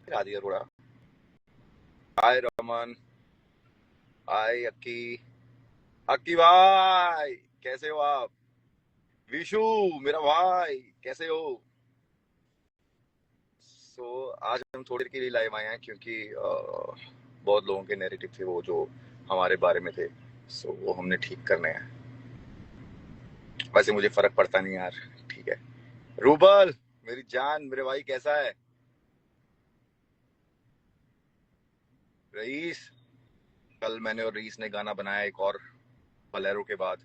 गिरा दिया थोड़ा। हाय रमन, हाय अक्की, अक्की भाई कैसे हो आप? विशु मेरा भाई कैसे हो? आज हम थोड़ी देर के लिए लाइव आए हैं क्योंकि बहुत लोगों के नैरेटिव थे वो जो हमारे बारे में थे। वो हमने ठीक करने हैं। वैसे मुझे फर्क पड़ता नहीं यार, ठीक है। रूबल मेरी जान, मेरे भाई कैसा है? रईस, कल मैंने और रईस ने गाना बनाया एक और बलेरो के बाद,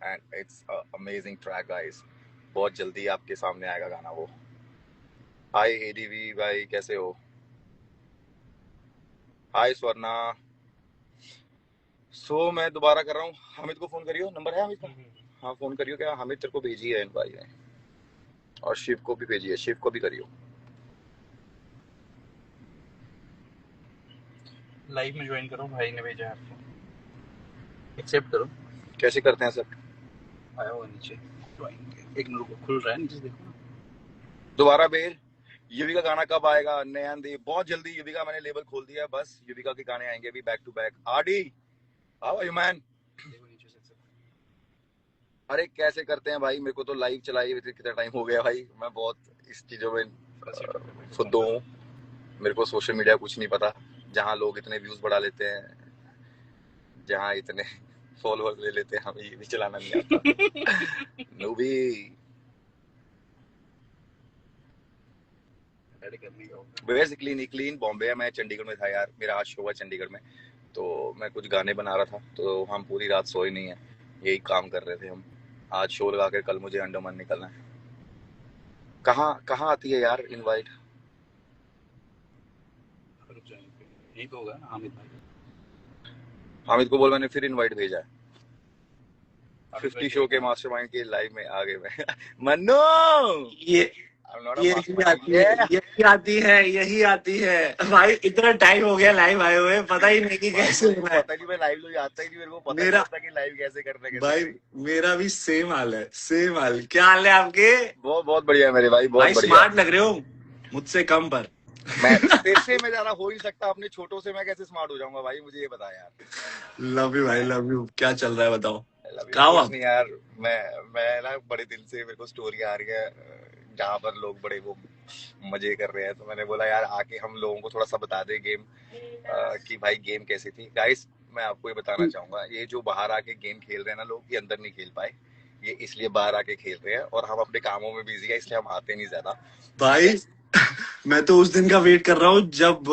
and it's amazing track guys. बहुत जल्दी आपके सामने आएगा गाना वो। हाय एडीवी भाई कैसे हो? हाय स्वर्णा। मैं दोबारा कर रहा हूँ, हामिद को फोन करियो, नंबर है हामिद का? हाँ फोन करियो, क्या हामिद तेरे को भेजी है भाई ने, और शिव को भी भेजी है, शिव को भी करियो। लाइव में ज्वाइन करो, भाई ने भेजा है आपको, एक्सेप्ट करो। कैसे करते हैं सर? आया होगा नीचे ज्वाइन के, एक मिनट को खुल रहा है नीचे देखो ना। दोबारा भेज। युविका गाना कब आएगा? नयन दी बहुत जल्दी, युविका मैंने लेबल खोल दिया है, बस युविका के गाने आएंगे अभी back to back. RD how are you man? देखो नीचे से। अरे कैसे करते हैं भाई, मेरे को तो लाइव चलाई हुई थी कितना टाइम हो गया भाई, मैं बहुत इस चीजों में फुद्दू हूँ। मेरे को सोशल मीडिया कुछ नहीं पता, जहाँ लोग इतने व्यूज बढ़ा लेते हैं, जहाँ इतने फॉलोअर्स ले लेते हैं, हमें ये भी चलाना नहीं आता। नूबी बेसिकली क्लीन बॉम्बे है, मैं चंडीगढ़ में था यार, मेरा आज शो है चंडीगढ़ में, तो मैं कुछ गाने बना रहा था, तो हम पूरी रात सोए नहीं है, यही काम कर रहे थे हम। आज शो लगा कर कल मुझे अंडमान निकलना है। कहाँ कहाँ आती है यार इनवाइट? रुक जाएंगे, यही तो होगा ना हामिद भाई। हामिद को बोल, मैंने फिर इनवाइट भेजा है। हामिद भाई 50 शो भेज के रहा मास्टरमाइंड के लाइव में आ गए मैं। मन्नू ये I'm not a यही mastermind. आती है, यही आती है, यही आती है। भाई इतना टाइम हो गया लाइव आए हुए, पता ही नहीं कि भाई कैसे मेरे को होना है। पता नहीं, मैं लाइव लोग आता ही नहीं, मेरे को पता नहीं मेरा होता कि लाइव कैसे करना है, कैसे भाई, नहीं। मेरा भी सेम हाल है, सेम हाल। क्या हाल है आपके? बहुत बहुत बढ़िया है मेरे भाई, बहुत भाई बढ़िया। स्मार्ट लग रहे हो मुझसे कम पर। मैं तेरे से मैं ज्यादा हो ही नहीं सकता, अपने छोटों से मैं कैसे स्मार्ट हो जाऊंगा भाई, मुझे ये बता यार। लव यू भाई, मैं लव यू। क्या चल रहा है बताओ? लव यू कहाँ हो कुछ आप? नहीं यार। मैं ना बड़े दिन से मेरे को स्टोरी आ रही है जहाँ पर लोग बड़े वो मजे कर रहे हैं, तो मैंने बोला यार आके हम लोगों को थोड़ा सा बता दे गेम, कि भाई गेम कैसी थी गाइस। मैं आपको ये बताना चाहूंगा, ये जो बाहर आके गेम खेल रहे हैं ना लोग, ये अंदर नहीं खेल पाए, ये इसलिए बाहर आके खेल रहे हैं, और हम अपने कामों में बिजी है इसलिए हम आते नहीं ज्यादा, ठीक है। भाई मैं तो उस दिन का वेट कर रहा हूँ जब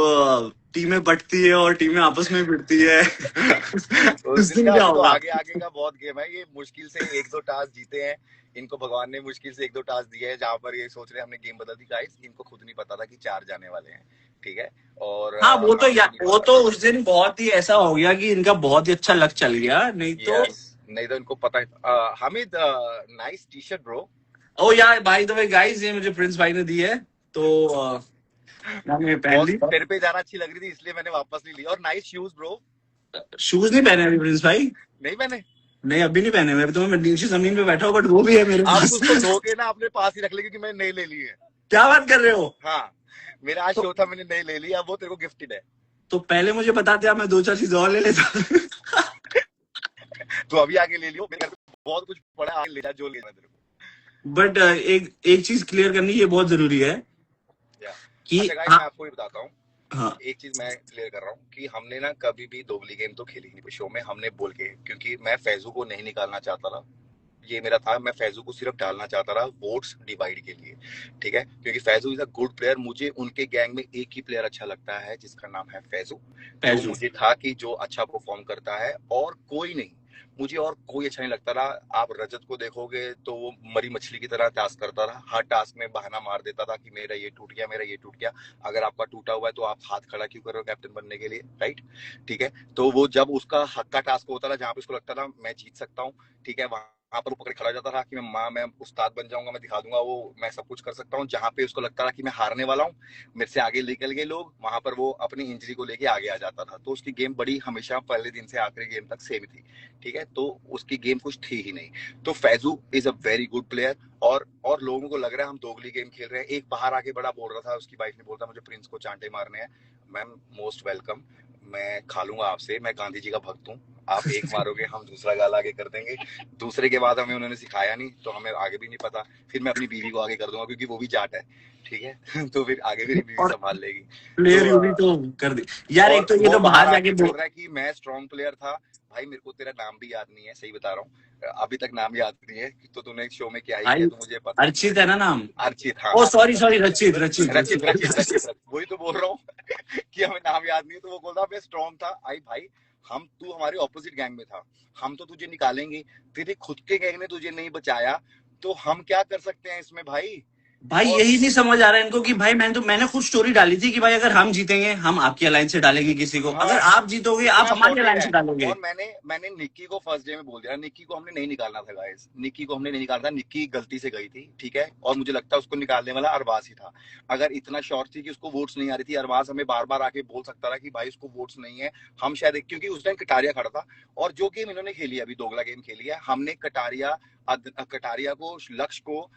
टीमें बंटती है और टीमें आपस में भिड़ती है। उस उस दिन दिन का क्या अभी तो होगा? आगे आगे का बहुत गेम है, ये मुश्किल से एक दो टास्क जीते हैं, इनको भगवान ने मुश्किल से एक दो टास्क दिए हैं जहां पर ये सोच रहे हैं हमने गेम बदल दी गाइस, इनको खुद नहीं पता था कि 4 जाने वाले हैं, ठीक है। और हाँ वो तो हमको नहीं वो पता तो था। उस दिन बहुत ही ऐसा हो गया कि इनका बहुत ही अच्छा लक चल गया, नहीं तो। यस, नहीं तो इनको पता। Hamid, nice T shirt bro. ओ यार बाय द वे गाइस, ये मुझे प्रिंस भाई ने दी है, तो मैंने पहन बहुत ली। तेरे पे ज्यादा अच्छी लग रही थी इसलिए मैंने वापस नहीं ली, और नाइस शूज ब्रो। शूज नहीं पहने अभी प्रिंस भाई? नहीं मैंने, नहीं अभी नहीं पहने हुए, अभी तो मैं नीचे जमीन पे बैठा हूँ, बट वो भी है मेरे अब पास। उसको धो के ना अपने पास ही रख ले क्योंकि मैंने नई ले ली है। क्या बात कर रहे हो? हाँ, मेरा आज तो, शो था, मैंने नई ले ली, अब वो तेरे को गिफ्टेड है। तो पहले मुझे बताते, मैं दो चार चीज और ले लेता। तो अभी आके ले लियो, मेरे घर पे बहुत कुछ पड़ा है, आके ले जा जो लेना है तेरे को। बट एक एक चीज क्लियर करनी ये बहुत जरूरी है या कि अच्छा गाइस, हाँ। मैं आपको ये बताता हूँ, हाँ एक चीज मैं क्लियर कर रहा हूँ कि हमने ना कभी भी दोगली गेम तो खेली नहीं शो में, हमने बोल के, क्योंकि मैं फैजू को नहीं निकालना चाहता था, ये मेरा था, मैं फैजू को सिर्फ डालना चाहता था वोट्स डिवाइड के लिए, ठीक है, क्योंकि Faizu is a good player, मुझे उनके गैंग में एक ही प्लेयर अच्छा लगता है जिसका नाम है फैजू, तो पैजू। मुझे था कि जो अच्छा परफॉर्म करता है, और कोई नहीं, मुझे और कोई अच्छा नहीं लगता था। आप रजत को देखोगे तो वो मरी मछली की तरह टास्क करता था, हर टास्क में बहाना मार देता था कि मेरा ये टूट गया, मेरा ये टूट गया। अगर आपका टूटा हुआ है तो आप हाथ खड़ा क्यों कर रहे हो कैप्टन बनने के लिए, राइट, ठीक है। तो वो जब उसका हक का टास्क होता था जहां पे उसको लगता था मैं जीत सकता हूँ, ठीक है, वहां वहां पर वो पकड़ खड़ा हो जाता था कि मैं उस्ताद बन जाऊंगा, मैं दिखा दूंगा, वो मैं सब कुछ कर सकता हूँ। जहां पे उसको लगता था कि मैं हारने वाला हूँ, मेरे से आगे निकल गए लोग, वहां पर वो अपनी इंजरी को लेके आगे आ जाता था। तो उसकी गेम बड़ी हमेशा पहले दिन से आखिरी गेम तक सेम थी, ठीक है। तो उसकी गेम कुछ थी ही नहीं। तो Faizu is a very good player. और लोगों को लग रहा है हम दोगली गेम खेल रहे हैं। एक बाहर आके बड़ा बोल रहा था, उसकी वाइफ ने बोला मुझे प्रिंस को चांटे मारने हैं। मैम मोस्ट वेलकम, मैं खा लूंगा आपसे, मैं गांधी जी का भक्त हूँ। आप एक मारोगे, हम दूसरा गाल आगे कर देंगे। दूसरे के बाद हमें उन्होंने सिखाया नहीं, तो हमें आगे भी नहीं पता। फिर मैं अपनी बीवी को आगे कर दूंगा, क्योंकि वो भी जाट है, ठीक है। तो फिर आगे मेरी बीवी और संभाल लेगी। तो प्लेयर भी तो कर दी यार। एक और तो ये वो तो बाहर बाहर जाके आके बोल रहा है कि मैं स्ट्रॉन्ग प्लेयर था। भाई मेरे को तेरा नाम भी याद नहीं है, सही बता रहा हूँ, अभी तक नाम याद नहीं है। तो तूने एक शो में क्या ही किया, भाई तो मुझे पता है। अर्चित है ना नाम? अर्चित, हाँ ओ अर्चित, सॉरी सॉरी, अर्चित, रचित रचित रचित, रचित, रचित। रचित, वही तो बोल रहा हूँ कि हमें नाम याद नहीं है। तो वो बोल रहा मैं स्ट्रॉन्ग था। आई भाई, हम तू हमारे ऑपोजिट गैंग में था, हम तो तुझे निकालेंगे। तेरे खुद के गैंग ने तुझे नहीं बचाया, तो हम क्या कर सकते हैं इसमें भाई। भाई और यही नहीं समझ आ रहा है इनको कि भाई मैंने खुद स्टोरी डाली थी कि भाई अगर हम जीतेंगे हम आपकी अलायंस से डालेंगे किसी को, अगर हाँ, आप जीतोगे आप इतना हमारी सॉर्टेड अलायंस है। से डालोगे। और मैंने निक्की को फर्स्ट डे में बोल दिया, निक्की को हमने नहीं निकालना था गाइस, निक्की को हमने नहीं निकालना था। निक्की गलती से गई थी, ठीक है। और मुझे लगता है उसको निकालने वाला अरबाज ही था। अगर इतना श्योर थी कि उसको वोट्स नहीं आ रही थी, अरबाज हमें बार बार आके बोल सकता था कि भाई उसको वोट्स नहीं है। हम शायद, क्योंकि उस टाइम कटारिया खड़ा था। और जो गेम इन्होंने खेली है, अभी दोगला गेम खेली है हमने, कटारिया को, लक्ष्य को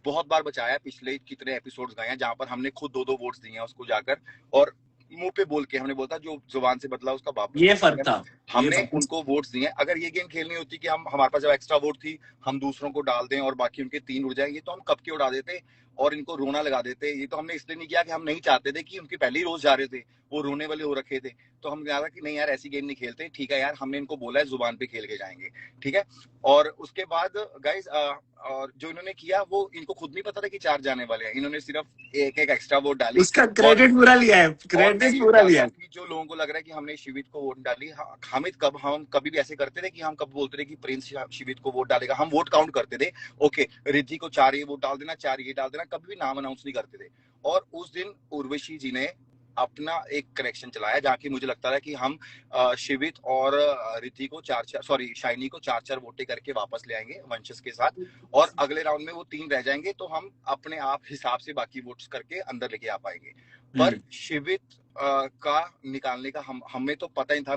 बहुत बार बचाया। पिछले कितने एपिसोड्स गए हैं जहां पर हमने खुद 2-2 वोट्स दिए हैं उसको जाकर, और मुंह पे बोल के हमने बोलता जो जुबान से बदला उसका बाप ये बदला, ठीक फर्क है ना। था, ये हमने फर्क। उनको वोट्स दिए। अगर ये गेम खेलनी होती कि हम, हमारे पास जब एक्स्ट्रा वोट थी, हम दूसरों को डाल दें और बाकी उनके 3 उड़ जाएंगे, तो हम कब के उड़ा देते और इनको रोना लगा देते। ये तो हमने इसलिए नहीं किया कि हम नहीं चाहते थे, कि उनके पहले ही रोज जा रहे थे, वो रोने वाले हो रखे थे। तो हम कहा कि नहीं यार ऐसी गेम नहीं खेलते, ठीक है यार, हमने इनको बोला है जुबान पे खेल के जाएंगे, ठीक है। और उसके बाद गाइस, और जो इन्होंने किया वो इनको खुद नहीं पता था कि 4 जाने वाले हैं। इन्होंने सिर्फ एक एक एक्स्ट्रा वोट डाली। उसका और क्रेडिट पूरा लिया है, मैं क्रेडिट ये पूरा चाहता लिया हूँ है। कि जो लोगों को लग रहा है कि हमने शिवित को वोट डाली, हामिद, कब हम कभी भी ऐसे करते थे कि हम कब बोलते थे कि प्रिंस शिवित को वोट डालेगा? हम वोट काउंट करते थे, ओके रिद्धि को 4 ये वोट डाल देना, 4 ये डाल देना, कभी भी नाम अनाउंस नहीं करते थे। और उस दिन उर्वशी जी ने अपना एक करेक्शन चलाया, जहाँ की मुझे लगता था कि हम शिवित और रिद्धि को 4-4, सॉरी शाइनी को 4-4 वोटे करके वापस ले आएंगे वंशस के साथ, और अगले राउंड में वो 3 रह जाएंगे, तो हम अपने आप हिसाब से बाकी वोट्स करके अंदर लेके आ पाएंगे। पर शिवित का निकालने का हमें तो पता ही था।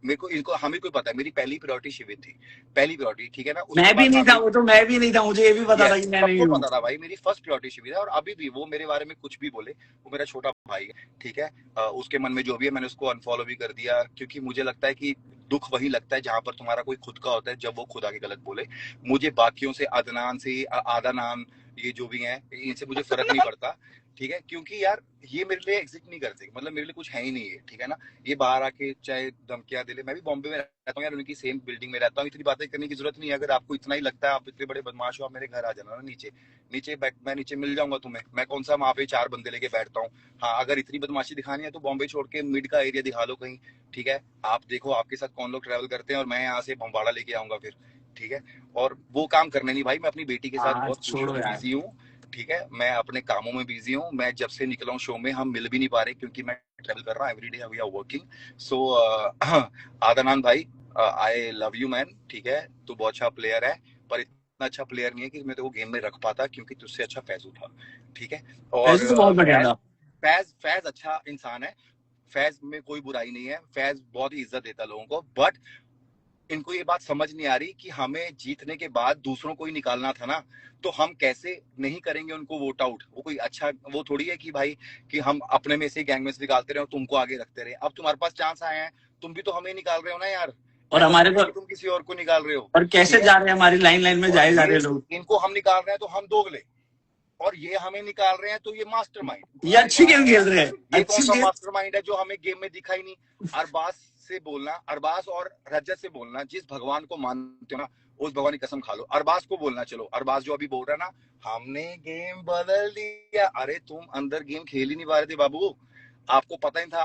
मेरे को इनको हमें कोई पता है, मेरी पहली प्रायोरिटी शिवित थी, पहली प्रायोरिटी, ठीक है ना। उसके मैं भी बाद नहीं था, हामिद। वो तो मैं भी नहीं था, मुझे ये भी पता था यस, कि मैं नहीं सबको हूँ। पता था भाई, मेरी फर्स्ट प्रायोरिटी शिविर है। और अभी भी वो मेरे बारे में कुछ भी बोले, वो मेरा छोटा भाई है, ठीक है। उसके मन में जो भी है, मैंने उसको अनफॉलो भी कर दिया, क्योंकि मुझे लगता है कि दुख वही लगता है जहां पर तुम्हारा कोई खुद का होता है, जब वो खुद आके गलत बोले। मुझे बाकियों से, अदनान से, आदा नाम, ये जो भी है, इनसे मुझे फर्क नहीं पड़ता, ठीक है। क्योंकि यार ये मेरे लिए एग्जिस्ट नहीं करते, मतलब मेरे लिए कुछ है ही नहीं है, ठीक है ना। ये बाहर आके चाहे धमकियां दे ले, मैं भी बॉम्बे में रहता हूँ यार, उनकी सेम बिल्डिंग में रहता हूँ, इतनी बातें करने की जरूरत नहीं है। अगर आपको इतना ही लगता है आप इतने बड़े बदमाश हो, आप मेरे घर आ जाना ना, नीचे नीचे बैठ, मैं नीचे मिल जाऊंगा तुम्हें। मैं कौन सा वहां पे 4 बंदे लेके बैठता हूँ। हाँ, अगर इतनी बदमाशी दिखानी है तो बॉम्बे छोड़ के मिड का एरिया दिखा लो कहीं, ठीक है। आप देखो आपके साथ कौन लोग ट्रैवल करते हैं, और मैं यहाँ से भंबाड़ा लेके आऊंगा फिर, ठीक है। और वो काम करने नहीं भाई, मैं अपनी बेटी के साथ हाँ बहुत खुश हूँ, छोड़ो यार। बिजी हूँ, ठीक है। मैं अपने कामों में बिजी हूँ। मैं जब से निकला हूँ शो में, हम मिल भी नहीं पा रहे, क्योंकि मैं ट्रैवल कर रहा हूँ एवरीडे, वी आर वर्किंग। सो आदनान भाई, आई लव यू मैन, ठीक है। तू बहुत अच्छा प्लेयर है, पर इतना अच्छा प्लेयर नहीं है कि मैं तो गेम में रख पाता, क्योंकि तुझसे अच्छा फैजू था, ठीक है। और वैसे तो बहुत बढ़िया फैज था। फैज फैज अच्छा इंसान है। फैज में कोई बुराई नहीं है, फैज बहुत ही इज्जत देता लोगों को। बट इनको ये बात समझ नहीं आ रही कि हमें जीतने के बाद दूसरों को ही निकालना था ना, तो हम कैसे नहीं करेंगे उनको वोट आउट। वो कोई अच्छा, वो थोड़ी है कि भाई कि हम अपने में से गैंग में से निकालते रहे और तुमको आगे रखते रहे। अब तुम्हारे पास चांस आए हैं, तुम भी तो हमें निकाल रहे हो ना यार। और ऐसा हमारे थोड़ी है को, कि तुम किसी और को निकाल रहे हो, और ठीक कैसे है। जा रहे हैं, हमारी लाइन लाइन में और जाए जा रहे ये हैं लोग। इनको हम निकाल रहे हैं तो हम दोगले, और ये हमें निकाल रहे हैं तो ये मास्टरमाइंड। ये अरे अच्छी वाह गेम खेल यार, रहे हैं, ये कौन अच्छी सा गेम। मास्टरमाइंड है जो हमें गेम में दिखा ही नहीं। अरबाज से बोलना, अरबाज और रजत से बोलना, जिस भगवान को मानते हो ना, उस भगवान की कसम खा लो। अरबाज को बोलना, चलो अरबाज जो अभी बोल रहा है ना, हमने गेम बदल दिया, अरे तुम अंदर गेम खेल ही नहीं पा रहे थे बाबू, आपको पता ही था।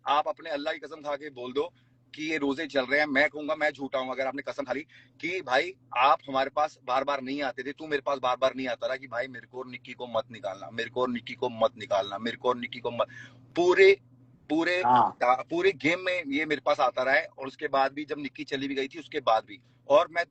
आप अपने अल्लाह की कसम खा के बोल दो कि ये रोजे चल रहे हैं, मैं कहूंगा मैं झूठा हूं अगर आपने कसम खा ली कि भाई आप हमारे पास बार बार नहीं आते थे। तू मेरे पास बार बार नहीं आता रहा कि भाई मेरे को और निक्की को मत निकालना, मेरे को और निक्की को मत निकालना, मेरे को और निक्की को मत। पूरे पूरे हाँ पूरे गेम में ये मेरे पास आता रहा है, और उसके बाद भी जब निक्की चली भी गई थी उसके बाद भी। और मैं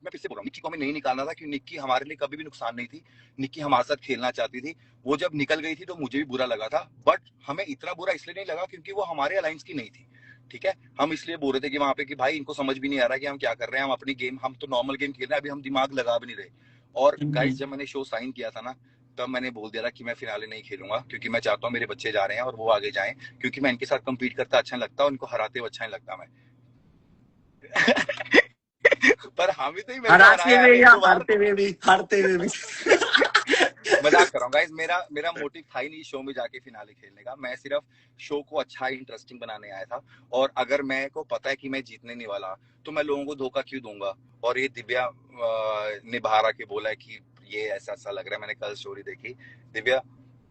मैं फिर से बोल रहा हूँ, निक्की को हमें नहीं निकालना था, क्योंकि निक्की हमारे लिए कभी भी नुकसान नहीं थी। निक्की हमारे साथ खेलना चाहती थी। वो जब निकल गई थी तो मुझे भी बुरा लगा था, बट हमें इतना बुरा इसलिए नहीं लगा क्योंकि वो हमारे अलायंस की नहीं थी। ठीक है, हम इसलिए बोल रहे थे कि वहां पे कि भाई इनको समझ भी नहीं आ रहा कि हम क्या कर रहे हैं, हम अपनी गेम, हम तो नॉर्मल गेम खेल रहे हैं, अभी हम दिमाग लगा भी नहीं रहे। और गाइस जब मैंने शो साइन किया था ना, तब मैंने बोल दिया था कि मैं फिनाले नहीं खेलूंगा, क्योंकि मैं चाहता हूँ मेरे बच्चे जा रहे हैं और वो आगे जाएं, क्योंकि मैं इनके साथ कम्पीट करता अच्छा नहीं लगता, उनको हराते हुए अच्छा नहीं लगता मैं। पर हामिद ने मेरे को हराते हराया हुए एक या दो बार। हारते हुए भी मजाक कर रहा हूँ गाइस, मेरा मोटिव था ही नहीं शो में जाके फिनाले खेलने का। मैं सिर्फ शो को अच्छा इंटरेस्टिंग बनाने आया था। और अगर मैं को पता है कि मैं जीतने नहीं वाला, तो मैं लोगों को धोखा क्यों दूंगा। और ये दिव्या ने बाहर आके बोला है कि ये ऐसा ऐसा लग रहा है। मैंने कल स्टोरी देखी। दिव्या,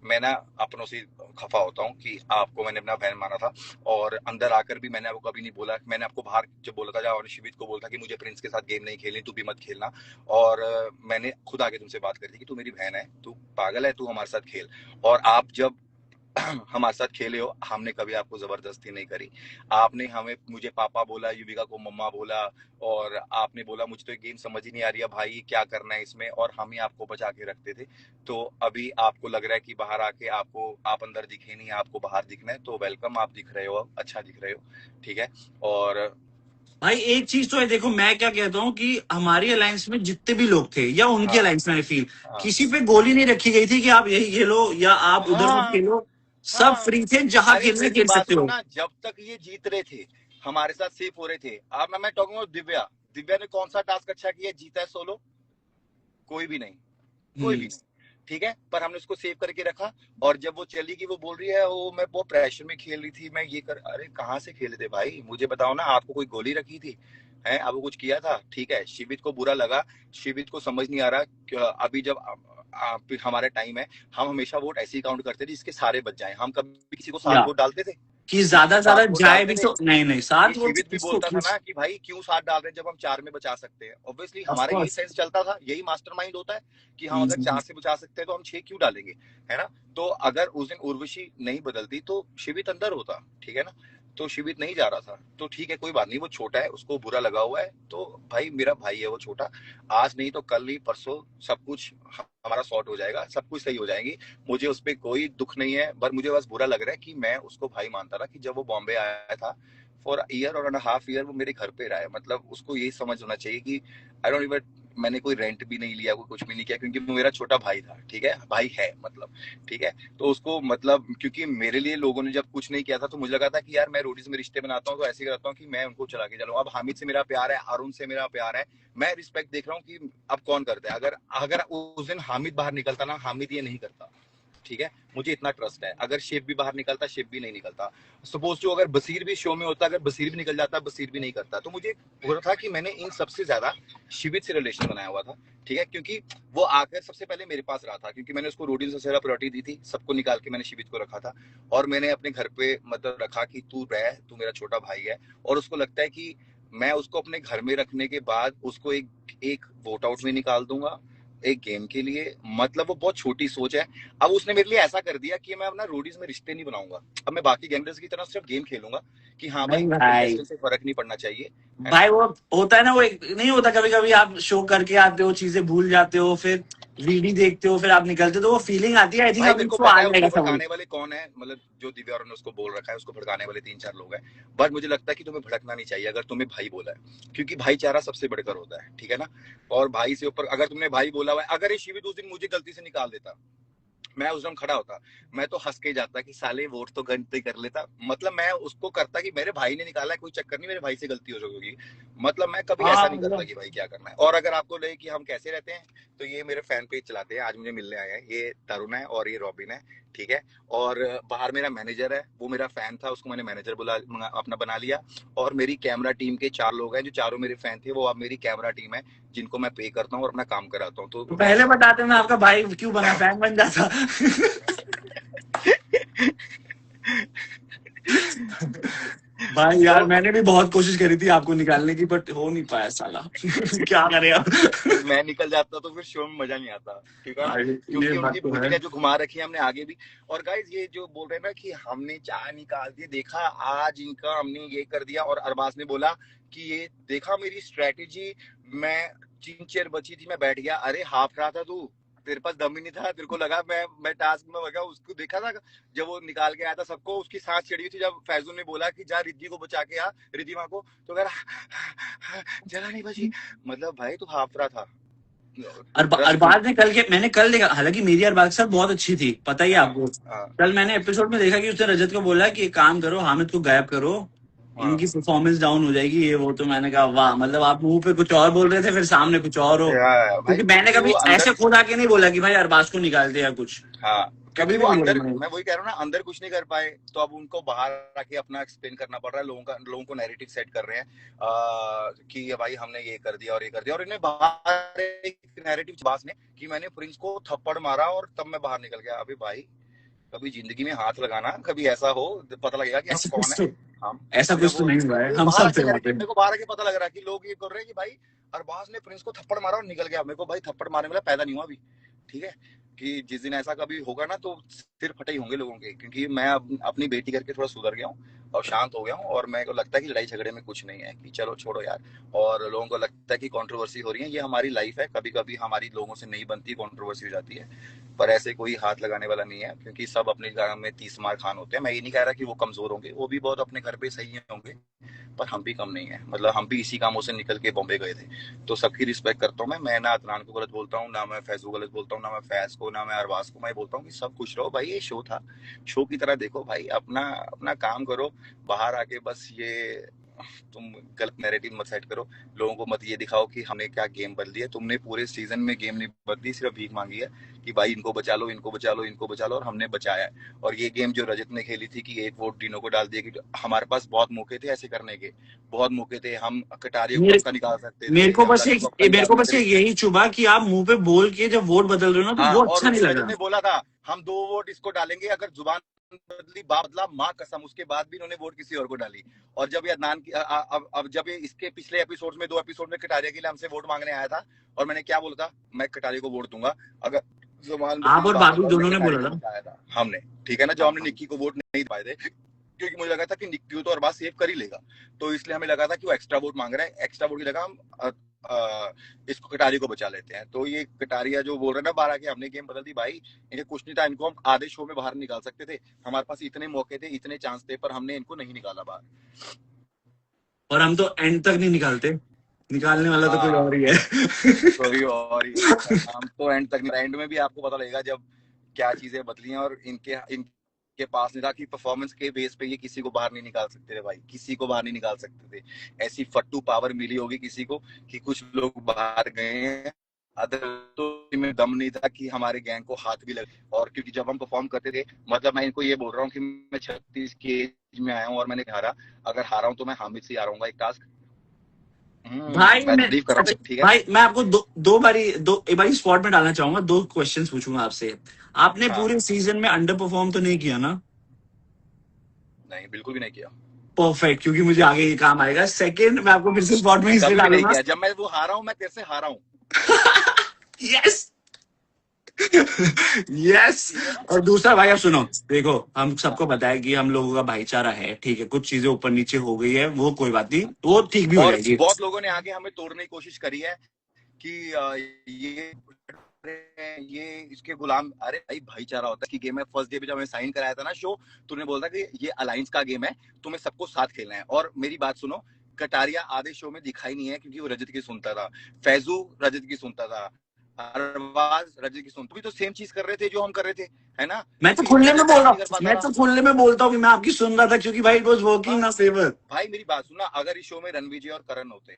मैं ना अपनों से खफा होता हूँ कि आपको मैंने अपना बहन माना था, और अंदर आकर भी मैंने आपको कभी नहीं बोला। मैंने आपको बाहर जब बोला था, जब शिवित को बोला था कि मुझे प्रिंस के साथ गेम नहीं खेलनी, तू भी मत खेलना। और मैंने खुद आके तुमसे बात करी थी कि तू मेरी बहन है, तू पागल है, तू हमारे साथ खेल। और आप जब हमारे साथ खेले हो, हमने कभी आपको जबरदस्ती नहीं करी। आपने हमें, मुझे पापा बोला, युविका को मम्मा बोला, और आपने बोला मुझे तो ये गेम समझ ही नहीं आ रही है भाई, क्या करना है इसमें, और हम ही आपको बचा के रखते थे। तो अभी आपको लग रहा है कि बाहर आके आपको, आप अंदर दिखे नहीं, आपको बाहर दिखना है, तो वेलकम, आप दिख रहे हो, अब अच्छा दिख रहे हो। ठीक है। और भाई एक चीज तो है, देखो मैं क्या कहता हूँ कि हमारी अलायंस में जितने भी लोग थे या उनकी हाँ अलायंस में फील, हाँ किसी पे गोली नहीं रखी गई थी कि आप यही खेलो या आप उधर मत हाँ खेलो। सब हाँ। फ्री थे, जहां अरे खेलने मेरी खेल बात सकते हो। सुनना, जब तक ये जीत रहे थे, हमारे साथ सेफ हो रहे थे। अब मैं टॉकिंग अबाउट दिव्या। दिव्या ने कौन सा टास्क अच्छा किया, जीता है सोलो? कोई भी नहीं, कोई भी हम्म। नहीं। ठीक है, पर हमने उसको सेव करके रखा। और जब वो चली गई, वो बोल रही है वो, मैं वो प्रेशर में खेल रही थी, मैं ये कर, अरे कहाँ से खेले थे भाई, मुझे बताओ ना। आपको कोई गोली रखी थी है, आपको कुछ किया था? ठीक है, शिवित को बुरा लगा, शिवित को समझ नहीं आ रहा अभी जब हमारा टाइम है, हम हमेशा वोट ऐसे ही काउंट करते थे जिसके सारे बच जाए। हम कभी किसी को सात या वोट डालते थे? कि किसी ज्यादा को से ज्यादा सात वोट जाए डालते भी थे? तो नहीं, नहीं ये साथ वो शिवित भी किसको बोलता था किस। ना कि भाई क्यों साथ डाल रहे हैं जब हम चार में बचा सकते हैं। ऑब्वियसली ऑफ हमारा यही कोर्स। सेंस चलता था, यही मास्टरमाइंड होता है कि हम अगर चार से बचा सकते हैं तो हम छह क्यों डालेंगे, है ना। तो अगर उस दिन उर्वशी नहीं बदलती तो शिवित अंदर होता। ठीक है ना। तो शिवित नहीं जा रहा था, तो ठीक है, कोई बात नहीं, वो छोटा है, उसको बुरा लगा हुआ है, तो भाई मेरा भाई है वो छोटा। आज नहीं तो कल ही परसों सब कुछ हमारा सॉर्ट हो जाएगा, सब कुछ सही हो जाएगी। मुझे उस पर कोई दुख नहीं है, पर मुझे बस बुरा लग रहा है कि मैं उसको भाई मानता था कि जब वो बॉम्बे आया था फॉर ईयर और एंड हाफ ईयर, वो मेरे घर पे रहा है। मतलब उसको यही समझ होना चाहिए कि आई डोंट इवन, मैंने कोई रेंट भी नहीं लिया, कोई कुछ भी नहीं किया, क्योंकि वो मेरा छोटा भाई था। ठीक है, भाई है मतलब। ठीक है। तो उसको मतलब, क्योंकि मेरे लिए लोगों ने जब कुछ नहीं किया था, तो मुझे लगा था कि यार मैं रोडीज में रिश्ते बनाता हूँ तो ऐसे करता हूँ कि मैं उनको चला के चलूँ। अब हामिद से मेरा प्यार है, अरुण से मेरा प्यार है, मैं रिस्पेक्ट देख रहा हूँ कि अब कौन करता है। अगर अगर उस दिन हामिद बाहर निकलता ना, हामिद ये नहीं करता। ठीक है, मुझे इतना ट्रस्ट है। अगर शिव भी बाहर निकलता, शिव भी नहीं निकलता। सपोज जो अगर बसीर भी शो में होता, अगर बसीर भी निकल जाता, बसीर भी नहीं करता। तो मुझे हो रहा था कि मैंने इन सबसे ज्यादा शिवित से रिलेशन बनाया हुआ था। ठीक है, क्योंकि वो आकर सबसे पहले मेरे पास रहा था, क्योंकि मैंने उसको रोडीन से ज्यादा प्रायोरिटी दी थी, सबको निकाल के मैंने शिवित को रखा था। और मैंने अपने घर पे मतलब रखा कि तू रह, तू मेरा छोटा भाई है। और उसको लगता है कि मैं उसको अपने घर में रखने के बाद उसको एक एक वोट आउट में निकाल दूंगा एक गेम के लिए। मतलब वो बहुत छोटी सोच है। अब उसने मेरे लिए ऐसा कर दिया कि मैं अपना रोडीज में रिश्ते नहीं बनाऊंगा। अब मैं बाकी गैंगस्टर्स की तरह सिर्फ गेम खेलूंगा कि हाँ भाई नहीं भाई, कंटेस्टेंट से फर्क नहीं पड़ना चाहिए, है ना। भाई वो होता है ना, वो एक नहीं होता, कभी कभी आप शो करके आते हो, चीजें भूल जाते हो, फिर वीडी देखते हो, फिर आप निकलते हो, तो वो फीलिंग आती है। आई थिंक भाई अब मेरे को उसको आ पता है जाएगा उसको समझ। भड़काने वाले कौन है, मतलब जो दिव्या और ने उसको बोल रखा है, उसको भड़काने वाले तीन चार लोग हैं। बट मुझे लगता है कि तुम्हें भड़कना नहीं चाहिए अगर तुम्हें भाई बोला है, क्योंकि भाईचारा सबसे बढ़कर होता है। ठीक है ना। और भाई से ऊपर अगर तुमने भाई बोला हुआ है, अगर ये शिवित उस दिन मुझे गलती से निकाल देता, मैं उस दिन खड़ा होता, मैं तो हंस के जाता कि साले वोट तो गलती कर लेता। मतलब मैं उसको करता कि मेरे भाई ने निकाला है, कोई चक्कर नहीं, मेरे भाई से गलती हो जाएगी। मतलब मैं कभी हाँ ऐसा नहीं करता मतलब। कि भाई क्या करना है। और अगर आपको लगे कि हम कैसे रहते हैं, तो ये मेरे फैन पेज चलाते हैं, आज मुझे मिलने आए हैं, ये तरुण है और ये रॉबिन है। ठीक है। और बाहर मेरा मैनेजर है, वो मेरा फैन था, उसको मैंने मैनेजर अपना बना लिया। और मेरी कैमरा टीम के चार लोग हैं, जो चारों मेरे फैन थे, वो अब मेरी कैमरा टीम है, जिनको मैं पे करता हूँ और अपना काम कराता हूँ। तो तो मैं पहले बताते मैं आपका भाई क्यों बना, फैन बन जाता। भाई यार तो मैंने भी बहुत कोशिश करी थी आपको निकालने की, बट हो नहीं पाया साला। क्या करे अब। मैं निकल जाता तो फिर शो में मजा नहीं आता। ठीक है ना। हाँ, ये क्योंकि बात उनकी तो है। बुद्धियां जो घुमा रखी है हमने आगे भी। और गाइज ये जो बोल रहे हैं ना कि हमने चाय निकाल दी, देखा आज इनका हमने ये कर दिया, और अरबाज ने बोला कि ये देखा मेरी स्ट्रेटेजी, मैं 3 चेयर बची थी, मैं बैठ गया। अरे हाफ रहा था तू, तेरे पास दम ही नहीं था। तेरे को लगा मैं टास्क में लगा। उसको देखा था जब वो निकाल के आया था सबको, उसकी सांस चढ़ी हुई थी। जब फैजू ने बोला कि जा रिद्धि को बचा के आ, रिद्धिमा को, तो कह रहा जला नहीं बची। मतलब भाई तू हाफ रहा था। Trust me. अरबाज ने मैंने कल देखा, हालांकि मेरी अरबाज के साथ बहुत अच्छी थी, पता ही है हाँ आपको। हाँ कल मैंने एपिसोड में देखा कि उसने रजत को बोला कि एक काम करो, हामिद को गायब करो, हाँ इनकी परफॉर्मेंस डाउन हो जाएगी, ये वो। तो मैंने कहा वाह, मतलब आप मुंह पे कुछ और बोल रहे थे, फिर सामने कुछ और हो। भाई, क्योंकि मैंने क्योंकि कभी वो अंदर, ऐसे खुद आके नहीं बोला कि भाई अरबाज को निकाल दे या कुछ, हाँ क्योंकि कभी वो भी नहीं अंदर, बोला मैंने। मैं वही कह रहा हूँ ना, अंदर कुछ नहीं कर पाए, तो अब उनको बाहर आके अपना एक्सप्लेन करना पड़ रहा है। लोगों को नैरेटिव सेट कर रहे हैं कि भाई हमने ये कर दिया और ये कर दिया। और इन्हें बाहर एक नैरेटिव बास ने कि मैंने प्रिंस को थप्पड़ मारा और तब मैं बाहर निकल गया। अभी भाई कभी जिंदगी में हाथ लगाना, कभी ऐसा हो पता लगेगा कि हम ऐसा कौन कुछ है। तो हम ऐसा जब कुछ तो नहीं हुआ है, वो हम बाहर सब आके थे वहां पे। नैरेटिव, मेरे को बाहर आके पता लग रहा है कि लोग ये कर रहे हैं कि भाई अरबाज ने प्रिंस को थप्पड़ मारा और निकल गया। मेरे को भाई थप्पड़ मारने वाला पैदा नहीं हुआ अभी, ठीक है। कि जिस दिन ऐसा कभी होगा ना, तो सिर फटे ही होंगे लोगों के। क्योंकि मैं अपनी बेटी करके थोड़ा सुधर गया हूँ और शांत हो गया हूँ, और मेरे को लगता है कि लड़ाई झगड़े में कुछ नहीं है, कि चलो छोड़ो यार। और लोगों को लगता है कि कंट्रोवर्सी हो रही है, ये हमारी लाइफ है, कभी कभी हमारी लोगों से नहीं बनती, कंट्रोवर्सी हो जाती है। पर ऐसे कोई हाथ लगाने वाला नहीं है, क्योंकि सब अपने घर में 30 मार खान होते हैं। मैं ये नहीं कह रहा कि वो कमजोर होंगे, वो भी बहुत अपने घर पे सही होंगे, पर हम भी कम नहीं है। मतलब हम भी इसी कामों से निकल के बॉम्बे गए थे। तो सबकी रिस्पेक्ट करता हूँ मैं ना अदनान को गलत बोलता हूँ, ना मैं फैजू को गलत बोलता हूँ, ना मैं फैज को, ना मैं अरबाज को। मैं बोलता हूँ कि सब खुश रहो भाई, ये शो था, शो की तरह देखो भाई, अपना अपना काम करो। बाहर आके बस ये तुम गलत नैरेटिव मत सेट करो। लोगों को मत ये दिखाओ कि हमने क्या गेम बदली है। तुमने पूरे सीजन में गेम नहीं बदली, सिर्फ भीख मांगी है कि भाई इनको बचा लो, इनको बचा लो, इनको बचा लो, और हमने बचाया है। और ये गेम जो रजत ने खेली थी कि एक वोट डिनो को डाल दिया, कि हमारे पास बहुत मौके थे ऐसे करने के, बहुत मौके थे। हम कटारिया को मेरे कब का निकाल सकते थे, हम रजत को कब का मेरे निकाल को बस सकते थे। यही चुभा कि आप मुंह पे बोल के जब वोट बदल रहे हो ना, तो हाँ, वो और अच्छा नहीं उसने लग रजत रहा। ने बोला था हम 2 वोट इसको डालेंगे, अगर जुबान बदली बाप बदला माँ कसम। उसके बाद भी इन्होंने वोट किसी और को डाली। और जब ये अदनान की अब जब ये इसके पिछले एपिसोड में 2 एपिसोड में कटारिया के लिए हमसे वोट मांगने आया था, और मैंने क्या बोला था, मैं कटारिया को वोट दूंगा अगर जुबान आप बदली और बाप बाबू बदला। और मैं दोनों ने कटारिया बोला को था। बचाया था हमने, ठीक है ना। जो हमने निक्की को वोट नहीं पाए थे, क्योंकि मुझे लगा था कि निक्की तो अरबाज सेव कर ही लेगा, तो इसलिए हमें लगा था कि वो एक्स्ट्रा वोट मांग रहा है। एक्स्ट्रा वोट की जगह हम इसको कटारी को बचा लेते हैं। तो ये कटारिया जो बोल रहे हैं ना बाहर आके हमने गेम बदल दी, भाई इन्हें कुछ नहीं था। इनको हम आधे शो में बाहर निकाल सकते थे, हमारे पास इतने मौके थे, इतने चांस थे, पर हमने इनको नहीं निकाला बाहर। और हम तो एंड तक नहीं निकालते, निकालने वाला तो कोई हाँ, और ही है। कोई और ही है। हम तो एंड तक नहीं, एंड में भी आपको पता लगेगा जब क्या चीजें बदली हैं। और इनके पास नहीं था कि परफॉर्मेंस के बेस पे ये किसी को बाहर नहीं निकाल सकते थे भाई, किसी को बाहर नहीं निकाल सकते थे। ऐसी फट्टू पावर मिली होगी किसी को कि कुछ लोग बाहर गए हैं, अदर तो में दम नहीं था कि हमारे गैंग को हाथ भी लगे। और क्योंकि जब हम परफॉर्म करते थे, मतलब मैं इनको ये बोल रहा हूँ कि मैं 36 की एज में आया हूँ और मैंने हारा। अगर हारा हूँ तो मैं हामिद से ही हारा एक टास्क। भाई मैं मैं बिलीव कर रहा अच्छा, हूँ, ठीक है। भाई मैं आपको एक बारी स्पॉट में डालना चाहूंगा, 2 क्वेश्चंस पूछूंगा आपसे। आपने हाँ, पूरे सीजन में अंडर परफॉर्म तो नहीं किया ना? नहीं बिल्कुल भी नहीं किया, परफेक्ट, क्योंकि मुझे आगे ये काम आएगा। सेकंड, मैं आपको फिर से स्पॉट में इसलिए कभी भी नहीं डालूंगा। किया। जब मैं वो हारा हूँ, मैं तेरे से हारा हूँ, यस। यस। ठीक है ना। और दूसरा भाई, आप सुनो, देखो हम सबको पता है कि हम लोगों का भाईचारा है, ठीक है। कुछ चीजें ऊपर नीचे हो गई है, वो कोई बात नहीं, वो ठीक भी हो और जाएगी। बहुत लोगों ने आगे हमें तोड़ने की कोशिश करी है कि ये इसके गुलाम। अरे भाई भाईचारा होता है कि गेम है। फर्स्ट डे पे जब हमें साइन कराया था ना शो, तूने बोला था कि ये अलायंस का गेम है, तुम्हें सबको साथ खेलना है। और मेरी बात सुनो, कटारिया आधे शो में दिखाई नहीं है क्योंकि वो रजत की सुनता था, फैजू रजत की सुनता था, अरबाज रजत की सुनता। भी तो सेम चीज कर रहे थे जो हम कर रहे थे, है ना। मैं तो कि खुले में रजत बोल काम रहा नहीं कर हूँ, पाता मैं था। तो खुले में बोलता हूँ कि मैं आपकी सुन रहा था, क्योंकि भाई इट वाज वर्किंग ना फेवर। भाई मेरी बात सुनना, अगर इस शो में रणविजय और करण होते,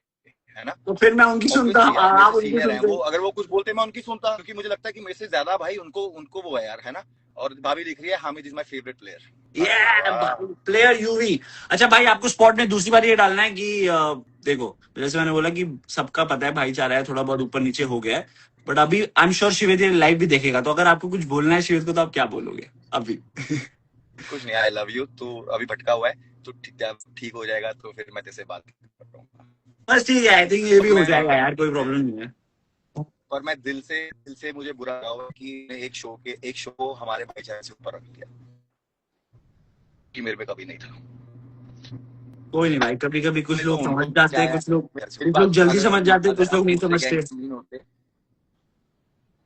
है ना, तो फिर मैं उनकी सुनता, ऑब्वियसली यार मेरे आप से उनकी सीनियर हैं सुनते। वो, अगर वो कुछ बोलते मैं उनकी सुनता। क्योंकि मुझे लगता है कि मेरे से ज्यादा भाई उनको उनको वो है यार, है ना। और भाभी लिख रही है Hamid is my favourite player. अरे वाह। Player UV. अच्छा भाई, आपको स्पॉट में दूसरी बार ये डालना है कि देखो, जैसे मैंने बोला कि सबका पता है भाईचारा है, थोड़ा बहुत ऊपर नीचे हो गया है, बट अभी आई एम श्योर शिवेद ये लाइव भी देखेगा, तो अगर आपको कुछ बोलना है शिवेद को, तो आप क्या बोलोगे अभी? कुछ नहीं, आई लव यू। तू अभी भटका हुआ है, तो जब ठीक हो जाएगा तो फिर मैं तेरे से बात करूंगा। बस ठीक है, आई थिंक ये भी पर हो मैं जाएगा यार, कोई प्रॉब्लम नहीं है। पर मैं दिल से मुझे बुरा लगा हुआ कि एक शो को हमारे भाईचारे से ऊपर रख दिया, कि मेरे पे कभी नहीं था। कोई नहीं भाई, कभी कभी कुछ तो लोग समझ उनको जाते क्या हैं, है कुछ लोग यार, सिंपल बात, जल्दी अगर समझ जाते हैं, अगर कुछ लोग हम नहीं दूसरे समझते। गैंग नहीं होते,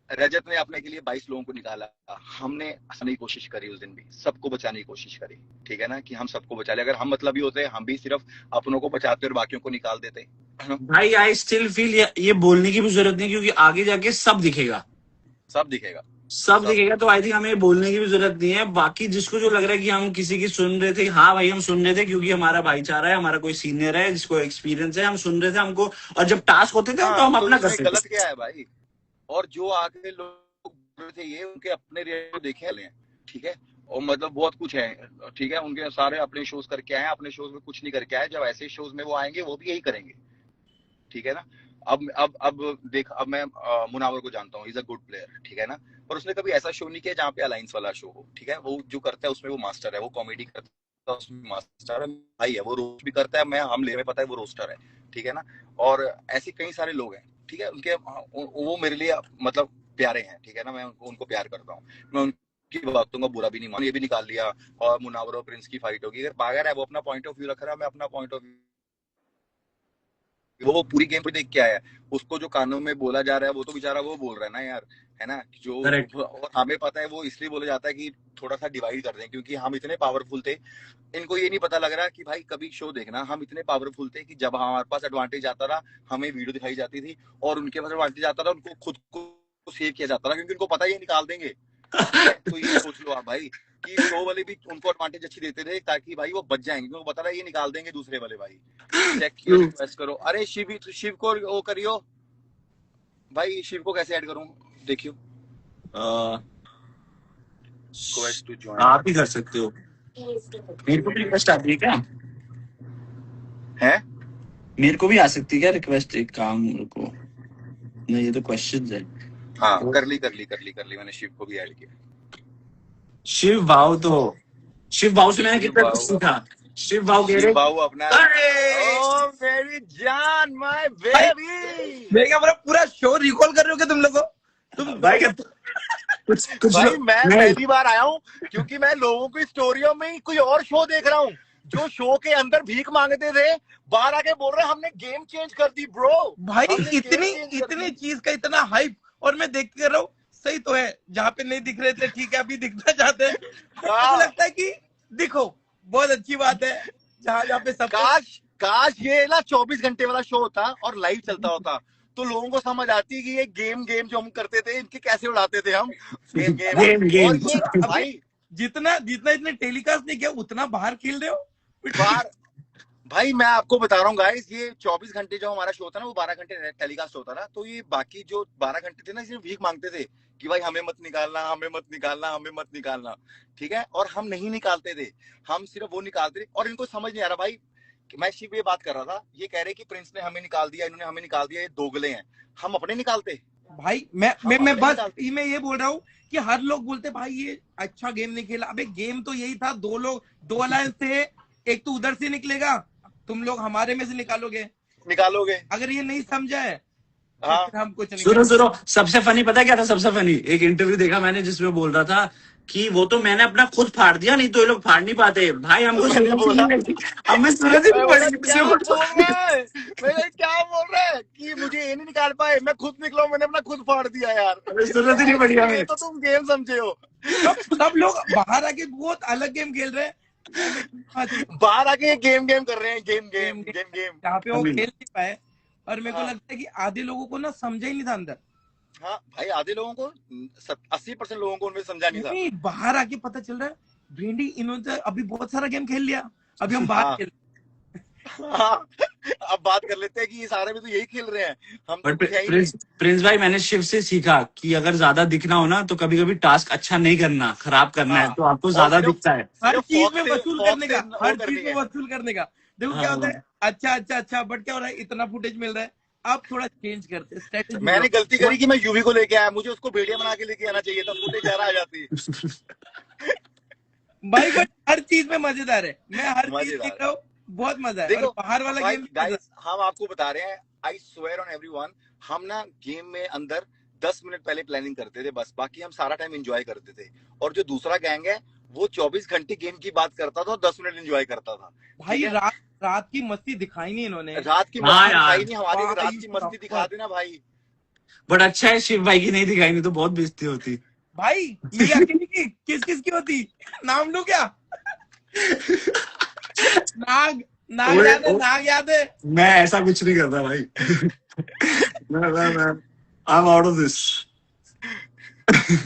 रजत ने अपने के लिए 22 लोगों को निकाला, हमने हंसने की कोशिश करी उस दिन भी, सबको बचाने की कोशिश करी, ठीक है ना, कि हम सबको बचा ले। अगर हम मतलब ही होते, हम भी सिर्फ अपनों को बचाते और बाकियों को निकाल देते, है ना? भाई आई स्टिल फील ये बोलने की भी जरूरत नहीं, क्योंकि आगे जाके सब दिखेगा, सब दिखेगा, सब सब। दिखेगा। तो आई थिंक हमें ये बोलने की भी जरूरत नहीं है। बाकी जिसको जो लग रहा है कि हम किसी की सुन रहे थे, हाँ भाई हम सुन रहे थे, क्योंकि हमारा भाईचारा है, हमारा कोई सीनियर है जिसको एक्सपीरियंस है, हम सुन रहे थे हमको। और जब टास्क होते थे तो हाँ, हम तो अपना कर इसमें सकते गलत थे। क्या है भाई? और जो आगे लोग बोल रहे थे, ये उनके अपने रियल देखे हैं, ठीक है, और मतलब बहुत कुछ है, ठीक है, उनके सारे अपने शोज करके आए हैं, अपने शोज में कुछ नहीं करके आए। जब ऐसे शोज में वो आएंगे, वो भी यही करेंगे, ठीक है ना। अब देख, अब मैं मुनावर को जानता हूँ, इज अ गुड प्लेयर, ठीक है ना, पर उसने कभी ऐसा शो नहीं किया जहाँ पे अलायंस वाला शो हो, ठीक है। वो जो करता है उसमें वो मास्टर है, वो कॉमेडी करता है उसमें मास्टर है भाई, है वो, रोस्ट भी करता है, मैं हम ले में पता है वो रोस्टर है, ठीक है ना। और ऐसे कई सारे लोग हैं, ठीक है, उनके वो मेरे लिए मतलब प्यारे हैं, ठीक है ना, मैं उनको प्यार करता हूँ, मैं उनकी बातों का बुरा भी नहीं मान, ये भी निकाल लिया। और मुनावर और प्रिंस की फाइट होगी, अगर पागल है वो अपना पॉइंट ऑफ व्यू रख रहा है, मैं अपना पॉइंट ऑफ, वो पूरी गेम पे देख के आया है, उसको जो कानों में बोला जा रहा है वो तो बेचारा वो बोल रहा है ना यार, है ना, जो। करेक्ट। और हमें पता है वो इसलिए बोला जाता है कि थोड़ा सा डिवाइड कर दें, क्योंकि हम इतने पावरफुल थे, इनको ये नहीं पता लग रहा कि भाई कभी शो देखना, हम इतने पावरफुल थे कि जब हमारे पास एडवांटेज आता था, हमें वीडियो दिखाई जाती थी, और उनके पास एडवांटेज आता था, उनको खुद को सेव किया जाता था, क्योंकि उनको पता ही निकाल देंगे, ठीक है। तो ये सोच लो आप भाई, कि शो वाले भी उनको एडवांटेज अच्छी देते थे, ताकि भाई वो बच जाएंगे, क्योंकि उनको पता था ये निकाल देंगे दूसरे वाले भाई। चेक किया, ट्रू। रिक्वेस्ट करो, अरे शिव को वो करियो भाई, शिव को कैसे ऐड करूं, देखियो, रिक्वेस्ट टू ज्वाइन आप ही कर सकते हो। मेरे को भी रिक्वेस्ट आती है क्या? है। मेरे को भी आ सकती है क्या रिक्वेस्ट? एक काम को, नहीं ये तो क्वेश्चन है। हाँ, कर ली, मैंने शिव को भी ऐड किया। शिव भाव तो, शिव भाव से मैंने शिव कितना कुछ बाबू, सीखा। शिव भाव कह शिव रहे, बाबू अपना, अरे ओ मेरी जान, माय भाई बेबी। मैं क्या पूरा शो रिकॉल कर रहे हो क्या तुम लोगो? तुम भाई क्या कुछ कुछ भाई लोग मैं नहीं, पहली बार आया हूँ, क्योंकि मैं लोगों की स्टोरियों में ही कोई और शो देख रहा हूँ, जो शो के अंदर भीख मांगते थे, बाहर आके बोल रहे हमने गेम चेंज कर दी ब्रो, भाई हमने गेम इतनी चेंज कर इतनी दी। चीज का इतना हाइप, और मैं देख के कर रहा हूँ सही तो है, जहाँ पे नहीं दिख रहे थे ठीक है, अभी दिखना चाहते हैं, बट मुझे हाँ, लगता है कि दिखो, बहुत अच्छी बात है, जहाँ जहाँ पे सबको काश काश ये ना 24 घंटे वाला शो होता और लाइव चलता होता, तो लोगों को समझ आती कि ये गेम गेम जो हम करते थे, इनके कैसे उड़ाते थे हम, गेम गेम। Game game. और ये अभी भाई जितना जितना इतने टेलीकास्ट नहीं किया उतना बाहर खेल रहे हो। बार भाई मैं आपको बता रहा हूँ गाइस, ये 24 घंटे जो हमारा शो था ना, वो 12 घंटे टेलीकास्ट होता था, तो ये बाकी जो 12 घंटे थे ना, इसमें भीख मांगते थे कि भाई हमें मत निकालना, हमें मत निकालना, हमें मत निकालना, ठीक है। और हम नहीं निकालते थे, हम सिर्फ वो निकालते थे, और इनको समझ नहीं आ रहा भाई, मैं शिव ये बात कर रहा था, ये कह रहे कि प्रिंस ने हमें निकाल दिया, इन्होंने हमें निकाल दिया, ये दोगले हैं, हम अपने निकालते, भाई मैं हम मैं मैं अपने बस निकालते। मैं ये बोल रहा हूँ कि हर लोग बोलते भाई ये अच्छा गेम नहीं खेला, अबे गेम तो यही था, दो लोग, दो अलायंस थे, एक तो उधर से निकलेगा, तुम लोग हमारे में से निकालोगे, निकालोगे, अगर ये नहीं समझा है तो हाँ। फिर हम कुछ नहीं सुनो कर सुनो, सबसे फनी पता है क्या था? सबसे फनी एक इंटरव्यू देखा मैंने जिसमें बोल रहा था कि वो तो मैंने अपना खुद फाड़ दिया, नहीं तो ये लोग फाड़ नहीं पाते। भाई हमको मैंने सूरज ही बोला, नहीं मिलती, हमें सूरज ही मैं नहीं बोला पड़ी किसी क्या को। बोल रहा है, मैंने क्या बोल रहा है कि मुझे ये नहीं निकाल पाए, मैं खुद निकला हूं, मैंने अपना खुद फाड़ दिया यार। हमें सूरज ही नहीं पड़ी ये हमें। तो तुम गेम समझे हो। सब लोग बाहर आके बहुत अलग गेम खेल रहे हैं, बाहर आके गेम गेम कर रहे हैं, game game game game game. जहाँ पे वो अमीन। खेल नहीं पाए, और मेरे को हाँ लगता है कि आधे लोगों को ना समझा ही नहीं था अंदर, हाँ भाई, आधे लोगों को 80% लोगों को उनमें समझा नहीं था। नहीं बाहर आके पता चल रहा है भेंडी इन्होंने तो अभी बहुत सारा गेम खेल लिया, अभी हम बाहर हाँ खेल हाँ, अब बात कर लेते हैं कि ये सारे भी तो यही खेल रहे हैं, हम तो बट कुछ है ही नहीं। प्रिंस प्रिंस भाई, मैंने शिव से सीखा कि अगर ज्यादा दिखना हो ना, तो कभी कभी टास्क अच्छा नहीं करना, खराब करना है, हाँ, तो आपको और ज्यादा सिर्फ दिखता है। हर सिर्फ चीज फॉक्स में से वसूल फॉक्स करने से का, वो हर करनी चीज में है। वसूल करने का। देखो क्या हाँ होता है, अच्छा अच्छा अच्छा, बट क्या हो रहा है, इतना फुटेज मिल रहा है, आप थोड़ा चेंज करते स्ट्रेटेजी। मैंने गलती करी कि मैं यूवी को लेके आया, मुझे उसको भेड़िया बना के लेके आना चाहिए था, फुटेज ज्यादा आ जाती। भाई बट हर चीज में मजेदार है, मैं हर चीज मजेदार देख रहा हूँ, बहुत मजा है, और देखो बाहर वाला भाई गेम भी मजा गाइस, हम आपको बता रहे हैं, आई स्वेयर ऑन एवरीवन, हम ना गेम में अंदर 10 मिनट पहले प्लानिंग करते थे बस, बाकी हम सारा टाइम एंजॉय करते थे। और जो दूसरा गैंग है वो 24 घंटे गेम की बात करता था और 10 मिनट एंजॉय करता था। भाई ठीक है, रात रात की मस्ती दिखाई नहीं इन्होंने। रात की हाँ मस्ती दिखाई यार, नहीं, हमारी भी रात भाई की मस्ती दिखा देना भाई। बट अच्छा है शिव भाई की नहीं दिखाई, नहीं तो बहुत बेइज्जती होती। भाई मेरी अकेली की किस किस की होती, नाम लूं क्या? नाग नाग ओए, याद है, नाग याद है? मैं ऐसा कुछ नहीं करता भाई। मैं I am out of this.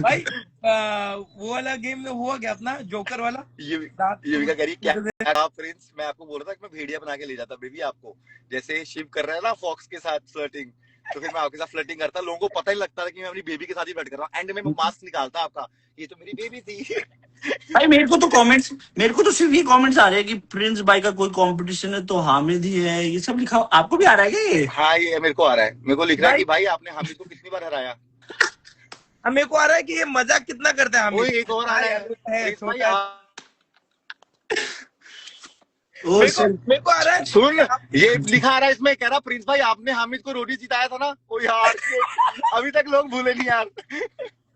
भाई वो वाला गेम में हुआ क्या अपना जोकर वाला? ये रात ये भी क्या करिए क्या को आप फ्रेंड्स, मैं आपको बोल रहा था कि मैं भेड़िया बना के ले जाता बेबी आपको, जैसे शिव कर रहा है ना फॉक्स के साथ फ्लर्टिंग, तो फिर मैं आपके साथ फ्लर्टिंग करता, लोगों को पता ही लगता था कि मैं अपनी बेबी के साथ ही फ्लर्ट कर रहा हूँ, एंड में मैं मास्क निकालता आपका, ये तो मेरी बेबी थी। भाई मेरे को तो सिर्फ ये कमेंट्स आ रहे हैं कि प्रिंस भाई का कोई कंपटीशन है तो हामिद ही है, ये सब लिखा। आपको भी आ रहा है क्या ये? हाँ ये मेरे को आ रहा है, मेरे को लिख रहा है भाई कि भाई आपने हामिद को कितनी बार हराया। अब मेरे को आ रहा है कि ये मजाक कितना करते हैं ओए हामिद। एक और आ हाँ रहा यार, है, वो है प्रिंस भाई छोटा है। Oh shit. मेरे को आ रहा है सुन, कि ये लिखा आ रहा है इसमें, कह रहा प्रिंस भाई आपने हामिद को रोटी जिताया था ना। ओ यार shit, अभी तक लोग भूले नहीं यार।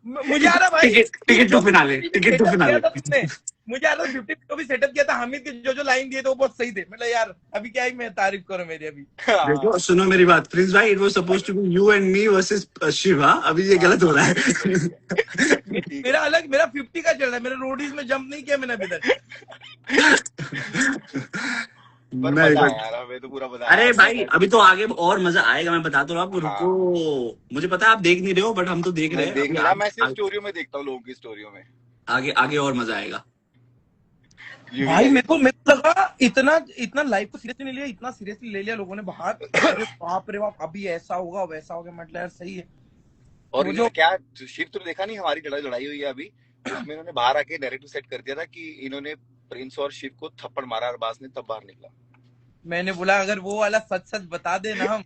मुझे आ रहा भाई ticket to finale, ticket to setup किया फिनाले। था तुमने, मुझे आ रहा 50 को भी सेटअप किया था हामिद के, जो जो लाइन दिए थे वो बहुत सही थे। मतलब यार अभी क्या ही मैं तारीफ करूं मेरी अभी। देखो सुनो मेरी बात, प्रिंस भाई, it was supposed to be you and me versus Shiva, अभी ये गलत हो रहा है। ठीक है। मेरा अलग, मेरा 50 का चल रहा है, मेरा रोडीज में जंप नहीं किया मैंने अभी तक। पर मैं मजा आया यार, हमें तो पूरा मजा आया। अरे भाई अभी तो आगे और मजा आएगा, मैं बता तो रहा हूँ आपको, हाँ। रुको। मुझे पता है आप देख नहीं रहे हो, बट हम तो देख रहे मैं हैं। देख अभी नहीं रहा, मैं सिर्फ स्टोरियों में देखता हूँ, लोगों की स्टोरियों में। आगे आगे और मजा आएगा। भाई मेरे को लगा इतना इतना लाइफ को सीरियसली नहीं लिया, इतना सीरियसली ले लिया लोगों ने बाहर। अरे बाप रे बाप, अभी ऐसा होगा वैसा होगा, मतलब यार सही है। और वो इन्होंने जो क्या, शिव तो देखा नहीं हमारी लड़ाई हुई है अभी, उसमें इन्होंने बाहर आके डायरेक्ट सेट कर दिया था कि इन्होंने प्रिंस और शिव को थप्पड़ मारा, अरबाज ने तब बाहर निकला। मैंने बोला अगर वो वाला सच सच बता दे ना हम,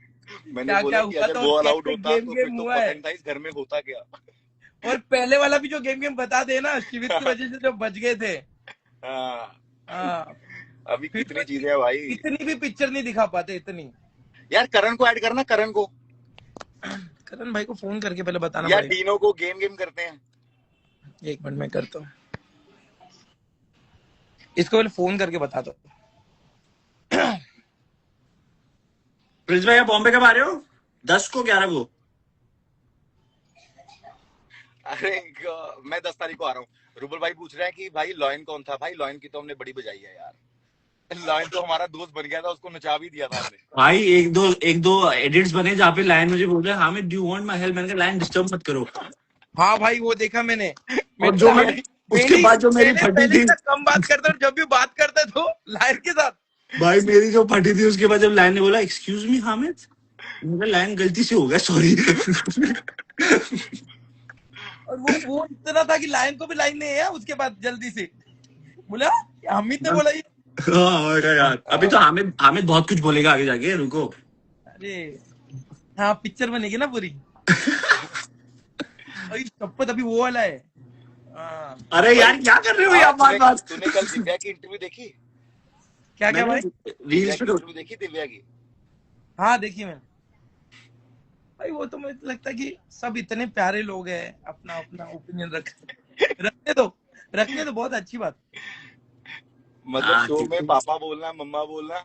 मैंने क्या बोला क्या कि हुआ अगर था वो और अलाउड कैसे होता गेम तो फिर गेम तो हुआ पता है। नहीं था इस घर में होता क्या। और पहले वाला भी जो गेम गेम बता दे ना, शिवित की वजह से जो बच गए थे। हाँ, हाँ अभी फिर कितनी तो चीजें हैं भाई। इतनी भी पिक्चर नहीं दिखा पाते इतनी। यार करण को ऐड करना, करण को करण भाई को फोन करके पहले बताना या पड़ेगा। डीनो को गेम गेम करते हैं। एक मिनट में करता हूँ, इसको पहले फोन करके बता दो। प्रिंस भाई आप बॉम्बे कब आ रहे हो? 10 को 11 को? अरे मैं 10 तारीख को आ रहा हूँ। रूबल भाई पूछ रहे हैं कि भाई लॉयन कौन था। भाई लॉयन की तो हमने बड़ी बजाई है यार, लॉयन तो हमारा दोस्त बन गया था, उसको नचा भी दिया था हमने। भाई एक दो एडिट्स बने जहाँ पे लाइन मुझे बोल रहे हैं Hamid do you want my help, मैंने कहा लाइन डिस्टर्ब मत करो। हाँ भाई वो देखा मैंने। और जो मैंने उसके बाद जो मेरी फटी पहले थी, तक कम बात करते और जब भी बात करते तो लायर के साथ। भाई मेरी जो फटी थी उसके बाद जब लाइन ने बोला एक्सक्यूज मी हामिद, मेरा लाइन गलती से हो गया, सॉरी। और वो इतना था कि लाइन को भी लाइन नहीं है, उसके बाद जल्दी से बोला हामिद ने बोला ये। हाँ यार, अभी तो हामिद बहुत कुछ बोलेगा आगे जाके, रुको। अरे हाँ पिक्चर बनेगी ना पूरी। अभी शपथ अभी वो वाला है। हाँ। अरे यार क्या कर रहे हो यार, बात तूने कल दिव्या की इंटरव्यू देखी? क्या क्या भाई? रील्स पे इंटरव्यू देखी दिव्या की? हाँ देखिए मैं भाई, वो तो मुझे लगता है कि सब इतने प्यारे लोग हैं, अपना अपना ओपिनियन रखने तो बहुत अच्छी बात। मतलब शो में पापा बोलना, मम्मा बोलना,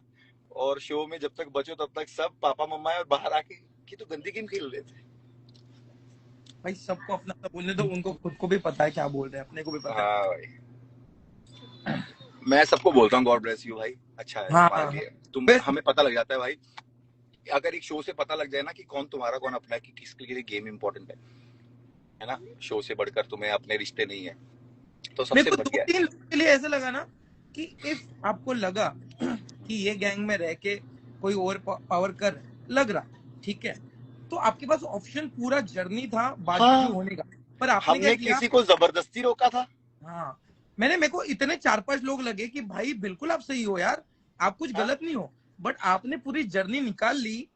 और शो में जब तक बचो तब तक सब पापा मम्मा है, और बाहर आके कि तो गंदी गेम खेल रहे थे। भाई सबको अपना सब बोलने दो, उनको खुद को भी पता है क्या बोल रहे हैं, अपने को भी पता है। हाँ भाई, मैं सबको बोलता हूँ गॉड ब्लेस यू भाई, अच्छा है हाँ, तुम्हारे लिए। तुम बस- हमें पता लग जाता है भाई, अगर एक शो से पता लग जाए ना कि कौन तुम्हारा कौन अपना है, कि किसके लिए गेम इंपॉर्टेंट है ना, शो से बढ़कर तुम्हें अपने रिश्ते नहीं है, तो मेरे सबसे को बढ़िया 2-3 लोगों के लिए ऐसा लगा ना कि इफ आपको लगा कि ये गैंग में रह के कोई और पावर कर लग रहा, ठीक है, तो आपके पास ऑप्शन पूरा जर्नी था बाजू हाँ। होने का, पर आपने क्या हमने किया? किसी को जबरदस्ती रोका था। हाँ मेरे को इतने 4-5 लोग लगे कि भाई बिल्कुल आप सही हो यार, आप कुछ गलत नहीं हो, बट आपने पूरी जर्नी निकाल ली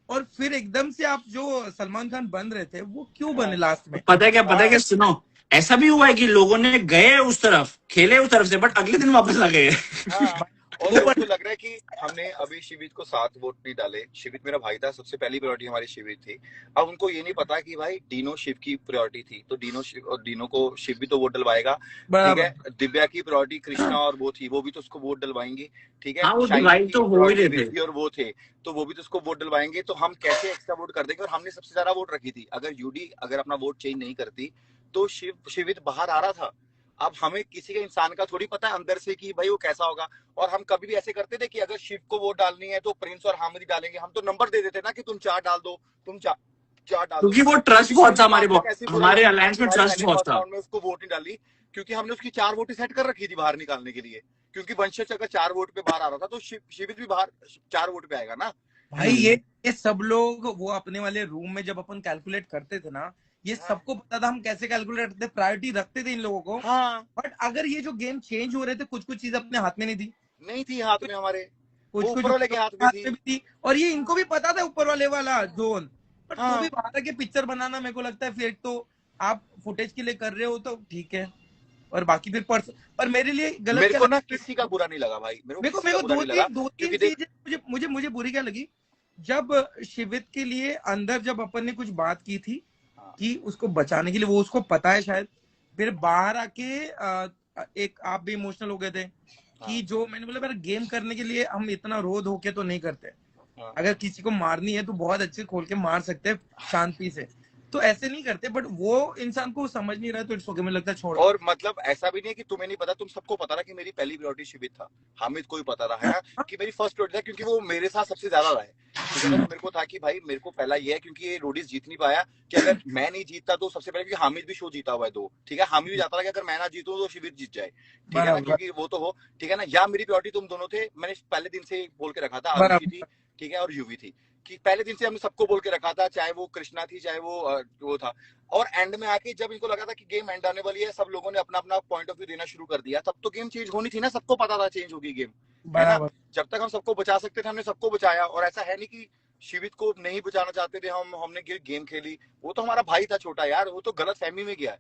और फिर एकदम से आप जो सलमान खान बन रहे थे वो क्यों बने लास्ट में? पता है क्या, सुनो, ऐसा भी हुआ है कि लोगों ने गए उस तरफ, खेले उस तरफ से, बट अगले दिन वापस आ गए। हाँ। और वो लोगों पर को लग रहा है कि हमने अभी शिवित को 7 वोट नहीं डाले। शिवित मेरा भाई था, सबसे पहली प्रायोरिटी हमारी शिवित थी। अब उनको ये नहीं पता कि भाई डीनो शिव की प्रायोरिटी थी, तो डीनो को शिव भी तो वोट डलवाएगा। ठीक है, बराबर। दिव्या की प्रायोरिटी कृष्णा और वो थी, वो भी तो उसको वोट डलवाएंगी। ठीक है, हाँ, वो शाइनी डिवाइड की तो हो ही प्रायोरिटी रहे थे। विक्की और वो थे, तो वो भी तो उसको वोट डलवाएंगे। तो हम कैसे एक्स्ट्रा वोट कर देंगे? और हमने सबसे ज्यादा वोट रखी थी। अगर यूडी अगर अपना वोट चेंज नहीं करती तो शिवित बाहर आ रहा था। अब हमें किसी के इंसान का थोड़ी पता है अंदर से कि भाई वो कैसा होगा। और हम कभी भी ऐसे करते थे कि अगर शिव को वोट डालनी है तो प्रिंस और हामिद डालेंगे, हम तो नंबर दे देते ना कि तुम 4 डाल दो, तुम 4 डाल दो। क्योंकि वो ट्रस्ट कभी किसी बहुत ने था आज तक ऐसे बोला हमारे नहीं अलायंस कि में भाई ट्रस्ट मैंने बहुत फर्स्ट था। राउंड में उसको वोट नहीं डाली, क्योंकि हमने उसकी 4 वोट सेट कर रखी थी बाहर निकालने के लिए। क्योंकि वंशज अगर 4 वोट पे बाहर आ रहा था तो शिवित भी बाहर 4 वोट पे आएगा ना। भाई ये सब लोग वो अपने वाले रूम में जब अपन कैलकुलेट करते थे ना, ये हाँ सबको पता था हम कैसे कैलकुलेट करते, प्रायोरिटी रखते थे इन लोगों को। हाँ, बट अगर ये जो गेम चेंज हो रहे थे, कुछ कुछ चीज अपने हाथ में नहीं थी, नहीं थी हाथ में हमारे, वो कुछ कुछ ऊपर वाले के हाथ में हाथ थी। में भी थी। और ये इनको भी पता था ऊपर वाले वाला जोन, बट तो भी हाँ, बाहर के पिक्चर बनाना मेरे को लगता है फिर तो आप फुटेज के लिए कर रहे हो तो ठीक है, और बाकी फिर पर मेरे लिए गलत मेरे क्या को ना लगा, किसी का बुरा नहीं लगा भाई, मेरे को मेरे को किसी मेरे का को बुरा नहीं लगा। दो तीन क्योंकि देख, चीजें मुझे मुझे मुझे बुरी क्या लगी। जब शिवित के लिए अंदर जब अपन ने कुछ बात की थी हाँ कि उसको बचाने के लिए, वो उसको पता है शायद, फिर बाहर आके एक आप भी इमोशनल हो गए थे कि हाँ जो मैंने बोला, मेरा गेम करने के लिए हम इतना रोध होके तो नहीं करते। हाँ, अगर किसी को मारनी है तो बहुत अच्छे खोल के मार सकते हैं शांति से, तो ऐसे नहीं करते। बट वो इंसान को समझ नहीं रहा है तो इट्स ओके, मुझे लगता है छोड़। और मतलब ऐसा भी नहीं है कि तुम्हें नहीं पता, तुम सबको पता था कि मेरी पहली प्रायोरिटी शिवित था। हामिद को भी पता था, है ना, कि मेरी फर्स्ट प्रायोरिटी था, क्योंकि वो मेरे साथ सबसे ज्यादा रहा है। ठीक है ना, तो मेरे को था कि भाई मेरे को पहला ये है, क्योंकि ये रोडीज जीत नहीं पाया, कि अगर मैं नहीं जीतता तो सबसे पहले, क्योंकि हामिद भी शो जीता हुआ है 2। ठीक है, हामिद भी चाहता था कि अगर मैं ना जीतूं तो शिवित जीत जाए। ठीक है ना, बराबर क्योंकि वो तो हो। ठीक है ना, या मेरी प्रायोरिटी तुम दोनों थे, मैंने पहले दिन से बोल के रखा था, आरुषि थी, बराबर ठीक है, और यूवी थी, कि पहले दिन से हमने सबको बोल के रखा था, चाहे वो कृष्णा थी चाहे वो था। और एंड में आके जब इनको लगा था कि गेम एंड आने वाली है, सब लोगों ने अपना अपना पॉइंट ऑफ व्यू देना शुरू कर दिया, तब तो गेम चेंज होनी थी ना, सबको पता था चेंज होगी गेम, है ना। बराबर। जब तक हम सबको बचा सकते थे हमने सबको बचाया, और ऐसा है नहीं कि शिवित को नहीं बचाना चाहते थे हमने गेम खेली। वो तो हमारा भाई था छोटा यार, वो तो गलत फहमी में गया है।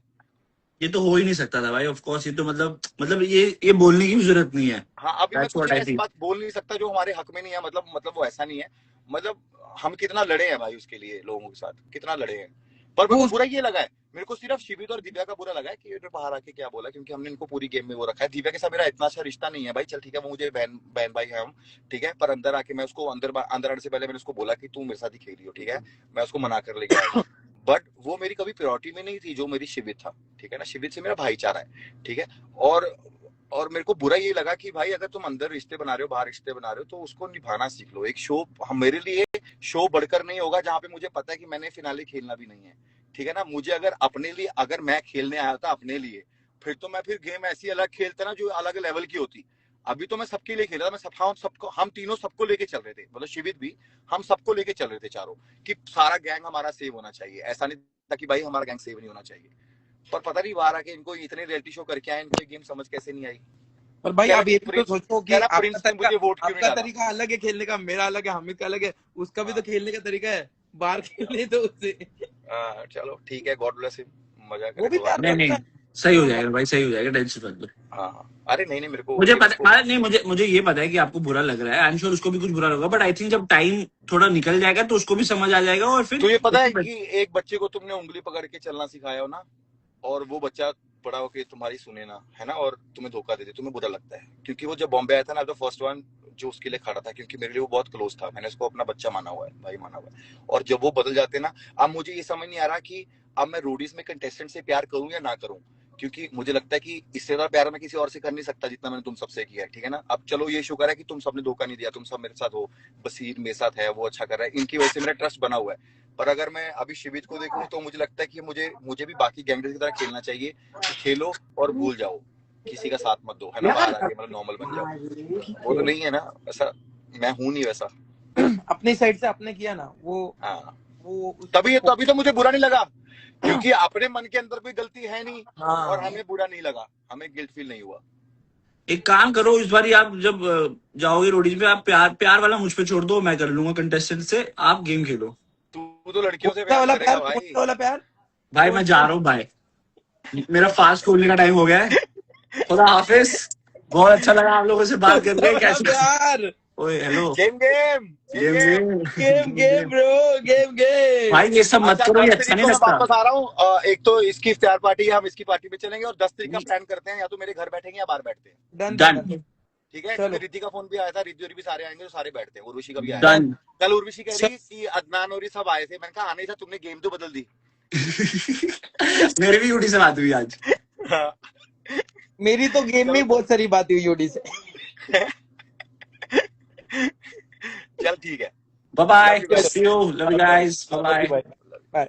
ये तो हो ही नहीं सकता था भाई, ऑफ कोर्स। ये तो मतलब ये बोलने की भी जरूरत नहीं है। हाँ, अभी मैं दैट्स कुछ व्हाट आई ऐसी थिंक। बात बोल नहीं सकता जो हमारे हक में नहीं है, मतलब वो ऐसा नहीं है। मतलब हम कितना लड़े हैं भाई उसके लिए, लोगों के साथ कितना लड़े हैं। पर मेरे वो को बुरा ये लगा है, मेरे को सिर्फ शिवित और दिव्या का बुरा लगा है कि ये बाहर आके क्या बोला, क्योंकि हमने इनको पूरी गेम में वो रखा है। दिव्या के साथ मेरा इतना अच्छा रिश्ता नहीं है भाई, चल ठीक है, वो मुझे बहन भाई है हम, ठीक है। पर अंदर आके मैं उसको अंदर आने से पहले मैंने उसको बोला कि तू मेरे साथ ही खेली हो, ठीक है, मैं उसको मना कर लेके आया। बट वो मेरी कभी प्रायोरिटी में नहीं थी, जो मेरी शिवित था। ठीक है ना, शिवित से मेरा भाईचारा है, ठीक है। और और मेरे को बुरा ये लगा कि भाई अगर तुम अंदर रिश्ते बना रहे हो, बाहर रिश्ते बना रहे हो, तो उसको निभाना सीख लो। एक शो हम मेरे लिए शो बढ़कर नहीं होगा, जहाँ पे मुझे पता है कि मैंने फिनाले खेलना भी नहीं है। ठीक है ना, मुझे अगर अपने लिए, अगर मैं खेलने आया था अपने लिए, फिर तो मैं फिर गेम ऐसी अलग खेलता ना जो अलग लेवल की होती। अभी तो मैं सबके लिए खेल रहा था, मैं हम तीनों सबको लेके चल रहे थे, मतलब शिवित भी, हम सबको लेके चल रहे थे चारों, कि सारा गैंग हमारा सेव होना चाहिए। ऐसा नहीं था कि भाई हमारा गैंग सेव नहीं होना चाहिए। पर पता नहीं बाहर आके इनको इतने रियलिटी शो करके आए, इनको गेम समझ कैसे नहीं आई। और भाई कह रहा आप कि ये भी तो प्रिंस सोचो कह कि रहा प्रिंस ने मुझे वोट क्यों नहीं आपका डाला। तरीका अलग है खेलने का, मेरा अलग है, हामिद का अलग है, उसका भी तो हाँ खेलने का तरीका है, बाहर खेलने तो उससे चलो ठीक है, गॉड ब्लेस हिम, मजा वो करे भी प्यार भगवान नहीं करे। नहीं, करता है। सही हो तो जाएगा भाई, सही हो जाएगा, टेंशन मत लो। हाँ, अरे नहीं नहीं, मेरे को मुझे प्रिंस को, पता नहीं, मुझे ये पता है कि आपको बुरा लग रहा है। आई एम श्योर उसको भी कुछ बुरा लगा, बट आई थिंक जब टाइम थोड़ा निकल जाएगा तो उसको भी समझ आ जाएगा, और फिर तो ये पता है कि एक बच्चे को तुमने उंगली पकड़ के चलना सिखाया हो ना, और वो बच्चा बड़ा होके तुम्हारी सुने ना, है ना, और तुम्हें धोखा दे दे, तुम्हें बुरा लगता है। क्योंकि वो जब बॉम्बे आया था ना, तो फर्स्ट वन जो उसके लिए खड़ा था, क्योंकि मेरे लिए वो बहुत क्लोज था, मैंने उसको अपना बच्चा माना हुआ है, भाई माना हुआ है। और जब वो बदल जाते ना, अब मुझे ये समझ नहीं आ रहा कि अब मैं रोडीज में कंटेस्टेंट से प्यार करूं या ना करूं, क्योंकि मुझे लगता है कि इससे ज्यादा प्यार मैं किसी और से कर नहीं सकता जितना मैंने तुम सबसे किया है। ठीक है ना, अब चलो ये शुक्र है कि तुम सबने धोखा नहीं दिया, तुम सब मेरे साथ हो, बसीर मेरे साथ है, वो अच्छा कर रहा है, इनकी वजह से मेरा ट्रस्ट बना हुआ है। पर अगर मैं अभी शिवित को देखूं तो मुझे लगता है कि मुझे भी बाकी गैंगस्टर की तरह खेलना चाहिए, कि खेलो और भूल जाओ, किसी का साथ मत दो, है ना, बाहर आके मतलब नॉर्मल बन जाओ। वो तो नहीं है ना ऐसा, मैं हूं नहीं वैसा। अपनी साइड से आपने किया ना वो हाँ, वो तभी तो मुझे बुरा नहीं लगा, क्योंकि अपने मन के अंदर कोई गलती है नहीं, और हाँ हमें बुरा नहीं लगा, हमें गिल्ट फील नहीं हुआ। एक काम करो, इस बार आप जब जाओगे रोडीज पे, आप प्यार वाला मुझ पे छोड़ दो, मैं कर लूंगा कंटेस्टेंट से, आप गेम खेलो। तू तो लड़कियों से कौन सा प्यार वाला करेगा प्यार, कौन भाई। सा वाला प्यार? भाई मैं जा रहा हूँ, भाई मेरा फास्ट खोलने का टाइम हो गया है, खुदा हाफिज। बहुत अच्छा लगा आप लोगों से बात करके। सब कैसे? यार, ओए hello. Game game game game. Game game game game. Bro, game game. भाई ये सब मत अच्छा करो, 10 ये अच्छा तारीख नहीं को मैं लगता। वापस आ रहा हूँ। एक तो इसकी इफ्तार पार्टी है, हम इसकी पार्टी में चलेंगे, और 10 तारीख का प्लान करते हैं, या तो मेरे घर बैठेंगे या बाहर बैठते हैं। डन डन ब्रदर, ठीक है, क्योंकि चलो रिद्धि का फोन भी आया था, रिद्धि और भी सारे आएंगे तो सारे बैठते हैं, उर्वशी का भी आया था। डन। डन। कल उर्वशी कह चल, रही कि अदनान और ये सब आए थे, मैंने कहा आने था, तुमने गेम तो बदल दी। मेरी भी यूटी से बात हुई आज। हाँ, मेरी तो गेम में चल ही बहुत सारी बात हुई यूडी से। चल ठीक है। बाय बाय, लव यू चलो, see you, love you guys, bye love you bye. भाई, बाय।